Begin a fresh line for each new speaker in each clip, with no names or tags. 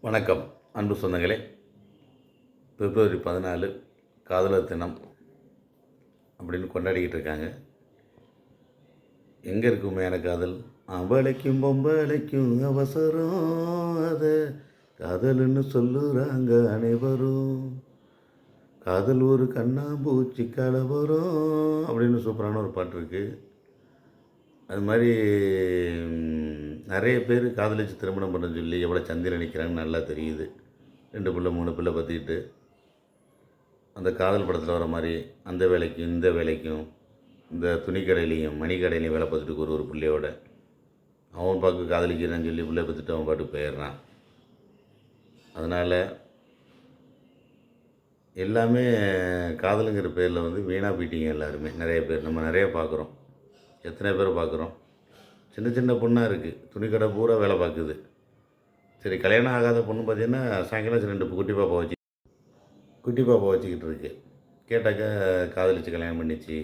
வணக்கம் அன்பு சொந்தங்களே. பிப்ரவரி 14 காதலர் தினம் அப்படின்னு கொண்டாடிக்கிட்டு இருக்காங்க. எங்கே இருக்கு உண்மையான காதல்? அவளைக்கும் பொம்பளைக்கும் அவசரம், அதை காதல்னு சொல்லுறாங்க அனைவரும். காதல் ஒரு கண்ணாம்பூச்சி கலவரம் அப்படின்னு சூப்பரான ஒரு பாட்டு இருக்குது. அது மாதிரி நிறைய பேர் காதலிச்சு திருமணம் பண்ண சொல்லி எவ்வளோ சந்திரன் நிற்கிறாங்கன்னு நல்லா தெரியுது. 2 பிள்ளை 3 பிள்ளை பற்றிக்கிட்டு அந்த காதல் படத்தில் வர மாதிரி அந்த வேலைக்கும் இந்த வேலைக்கும் இந்த துணிக்கடையிலையும் மணிக்கடையிலையும் வேலை பார்த்துட்டு ஒரு பிள்ளையோட அவன் பார்க்க காதலிக்கிறான்னு சொல்லி பிள்ளை பார்த்துட்டு அவன் பாட்டுக்கு போயிடுறான். அதனால் எல்லாமே காதலுங்கிற பேரில் வீணாக போயிட்டீங்க எல்லாருமே. நிறைய பேர் நம்ம நிறைய பார்க்குறோம். எத்தனை பேர் பார்க்குறோம்? சின்ன சின்ன பொண்ணாக இருக்குது, துணிக்கடை பூரா வேலை பார்க்குது. சரி, கல்யாணம் ஆகாத பொண்ணு பார்த்தீங்கன்னா சாயங்காலம் 2 குட்டி பாப்பா வச்சுக்கிட்டு இருக்கு. கேட்டாக்கா காதலிச்சு கல்யாணம் பண்ணிச்சு,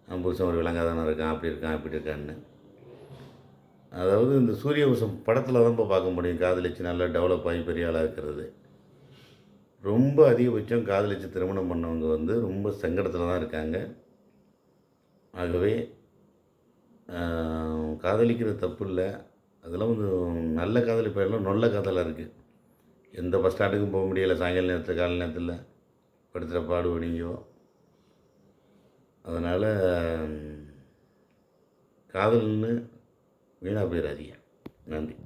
அவன் புருஷன் ஒரு விலங்காதானே இருக்கான், அப்படி இருக்கான் இப்படி இருக்கான்னு. அதாவது இந்த சூரிய வம்சம் படத்தில் தான் இப்போ பார்க்க முடியும் காதலிச்சு நல்லா டெவலப் ஆகி பெரிய ஆளாக இருக்கிறது. ரொம்ப அதிகபட்சம் காதலிச்சு திருமணம் பண்ணவங்க ரொம்ப சங்கடத்தில் தான் இருக்காங்க. ஆகவே காதலிக்கிறது தப்பு இல்லை. அதெல்லாம் நல்ல காதல். இப்போ எல்லாம் நல்ல காதலாக இருக்குது. எந்த பஸ் ஸ்டாண்டுக்கும் போக முடியலை சாயங்கால நேரத்தில், காலை நேரத்தில் படுத்துகிற பாடுபடிங்கோ. அதனால் காதல்னு வீணாக போயிடாதீங்க. நன்றி.